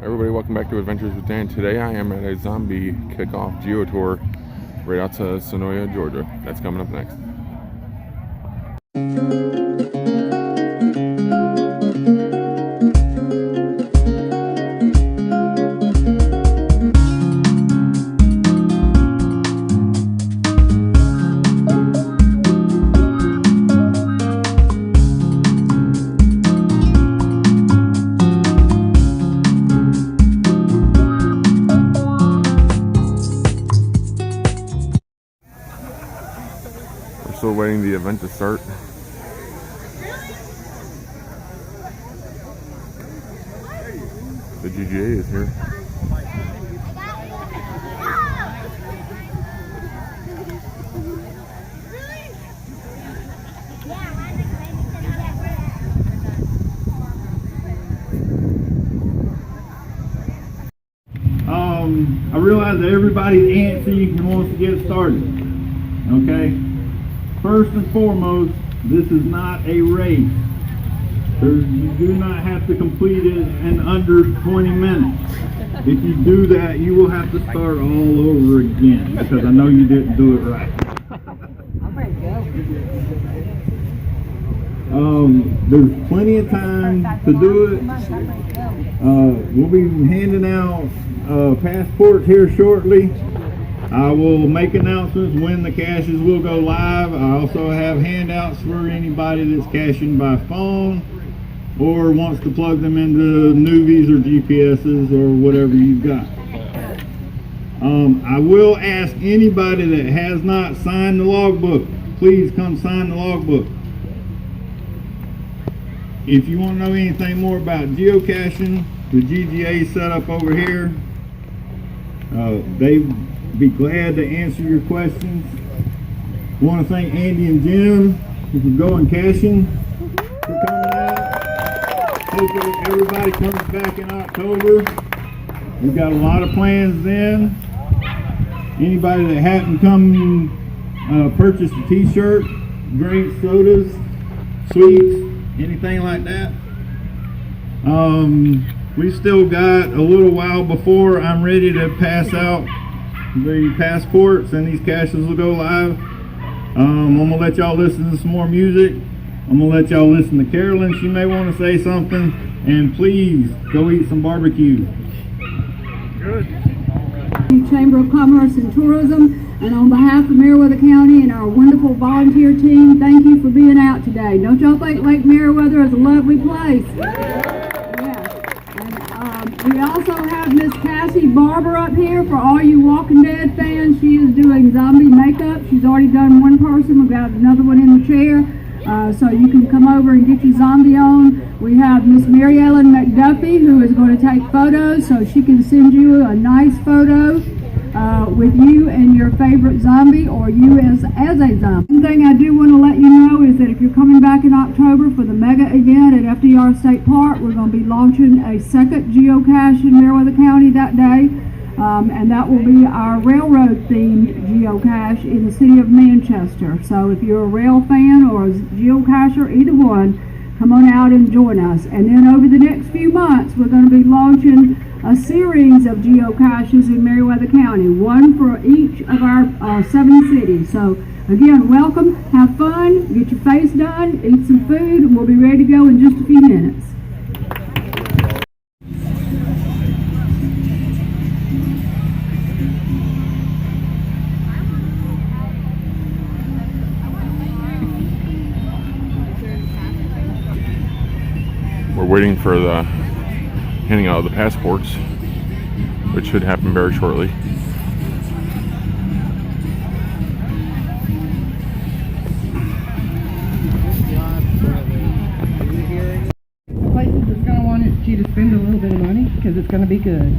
Everybody, welcome back to Adventures with Dan. Today I am at a zombie kickoff Geo-Tour right outside Sonoya, Georgia. That's coming up next. Still waiting the event to start. The GGA is here. I realize that everybody's antsy and wants to get started. Okay? First and foremost, this is not a race. You do not have to complete it in under 20 minutes. If you do that, you will have to start all over again because I know you didn't do it right. There's plenty of time to do it. We'll be handing out passports here shortly. I will make announcements when the caches will go live. I also have handouts for anybody that's caching by phone or wants to plug them into Nuvies or GPSs or whatever you've got. I will ask anybody that has not signed the logbook, please come sign the logbook. If you want to know anything more about geocaching, the GGA set up over here. They be glad to answer your questions. I want to thank Andy and Jim for going caching for coming out. Hopefully everybody comes back in October. We've got a lot of plans then. Anybody that hadn't come purchase a t-shirt, drinks, sodas, sweets, anything like that. We've still got a little while before I'm ready to pass out the passports and these caches will go live. I'm going to let y'all listen to some more music. I'm going to let y'all listen to Carolyn. She may want to say something. And please go eat some barbecue. Good. Chamber of Commerce and Tourism, and on behalf of Meriwether County and our wonderful volunteer team, thank you for being out today. Don't y'all think Lake Meriwether is a lovely place? We also have Miss Cassie Barber up here for all you Walking Dead fans. She is doing zombie makeup. She's already done one person. We've got another one in the chair. So you can come over and get your zombie on. We have Miss Mary Ellen McDuffie who is going to take photos so she can send you a nice photo with you and your favorite zombie or you as a zombie. One thing I do want to let you know is that if you're coming back in October for the mega event at FDR State Park, we're going to be launching a second geocache in Meriwether County that day. And that will be our railroad themed geocache in the city of Manchester. So if you're a rail fan or a geocacher, either one, come on out and join us. And then over the next few months, we're going to be launching a series of geocaches in Meriwether County, one for each of our 7 cities. So again, welcome, have fun, get your face done, eat some food, and we'll be ready to go in just a few minutes. We're waiting for the handing out of the passports, which should happen very shortly. Places that's going to want you to spend a little bit of money because it's going to be good.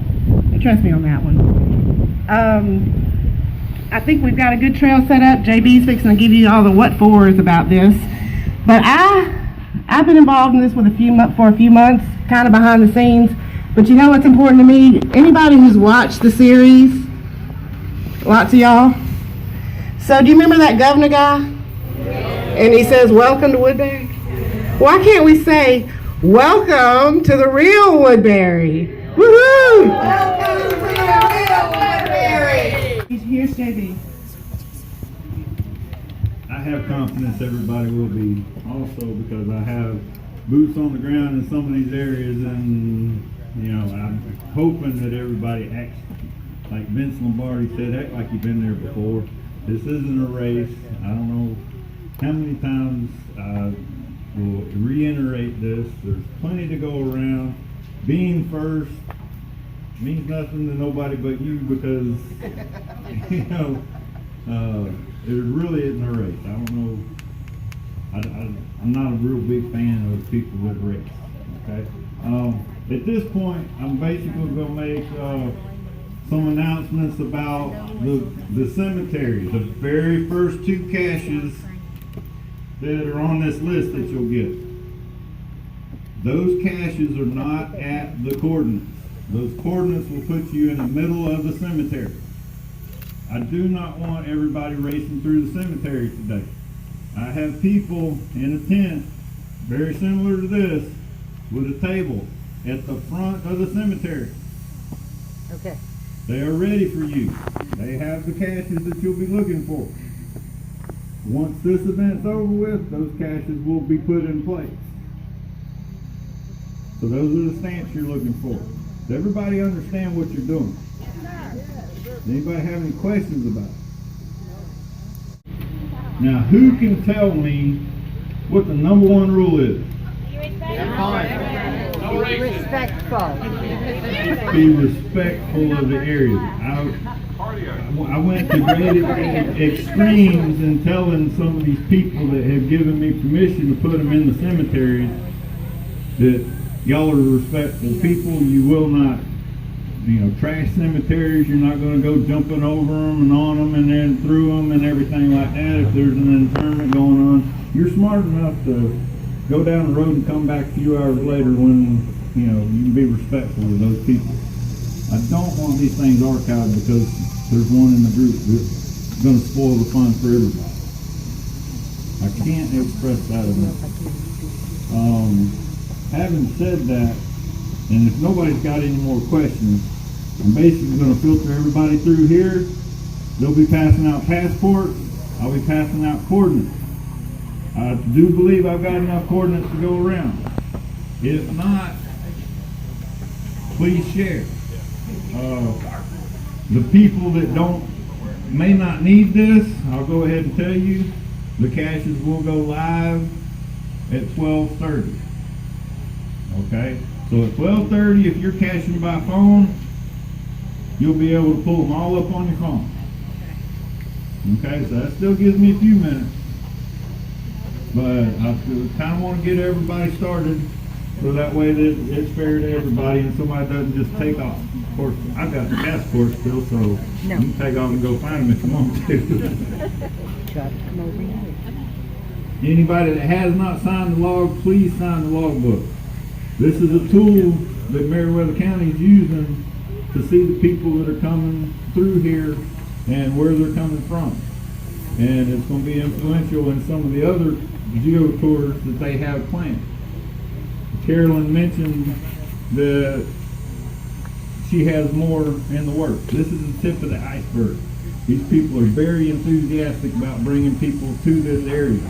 Trust me on that one. I think we've got a good trail set up. JB's fixing to give you all the what-fors about this. But I've been involved in this for a few months, kind of behind the scenes. But you know what's important to me? Anybody who's watched the series, lots of y'all. So do you remember that governor guy? And he says, "Welcome to Woodbury." Why can't we say, "Welcome to the real Woodbury"? Woohoo! Welcome to the real Woodbury. Here's JB. I have confidence everybody will be also because I have boots on the ground in some of these areas, and you know, I'm hoping that everybody acts like Vince Lombardi said, act like you've been there before. This isn't a race. I don't know how many times I will reiterate this. There's plenty to go around. Being first means nothing to nobody but you because, you know, it really isn't a race. I don't know. I'm not a real big fan of people that race. Okay. At this point, I'm basically going to make some announcements about the cemetery. The very first 2 caches that are on this list that you'll get. Those caches are not at the coordinates. Those coordinates will put you in the middle of the cemetery. I do not want everybody racing through the cemetery today. I have people in a tent very similar to this with a table at the front of the cemetery. Okay. They are ready for you. They have the caches that you'll be looking for. Once this event's over with, those caches will be put in place. So those are the stamps you're looking for. Does everybody understand what you're doing? Anybody have any questions about it? Now, who can tell me what the #1 rule is? Be respectful. Be respectful of the area. I went to great extremes in telling some of these people that have given me permission to put them in the cemeteries that y'all are respectful people. You will not, you know, trash cemeteries. You're not going to go jumping over them and on them and then through them and everything like that. If there's an interment going on, you're smart enough to go down the road and come back a few hours later when, you know, you can be respectful of those people. I don't want these things archived because there's one in the group that's going to spoil the fun for everybody. I can't express that enough. Having said that, and if nobody's got any more questions, I'm basically going to filter everybody through here. They'll be passing out passports. I'll be passing out coordinates. I do believe I've got enough coordinates to go around. If not, please share. The people that may not need this, I'll go ahead and tell you, the caches will go live at 12:30. Okay? So at 12:30, if you're caching by phone, you'll be able to pull them all up on your phone. Okay, so that still gives me a few minutes. But I kind of want to get everybody started so that way that it's fair to everybody and somebody doesn't just take off. Of course, I've got the passport still, so you can take off and go find them if you want to. Anybody that has not signed the log, please sign the logbook. This is a tool that Meriwether County is using to see the people that are coming through here and where they're coming from. And it's going to be influential in some of the other geo-tours that they have planned. Carolyn mentioned that she has more in the works. This is the tip of the iceberg. These people are very enthusiastic about bringing people to this area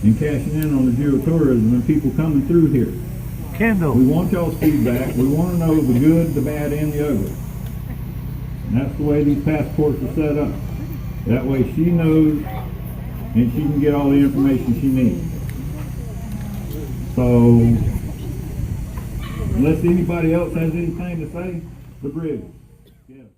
and cashing in on the geotourism and people coming through here. Kendall. We want y'all's feedback. We want to know the good, the bad, and the ugly. And that's the way these passports are set up. That way she knows and she can get all the information she needs. So, unless anybody else has anything to say, the bridge. Yeah.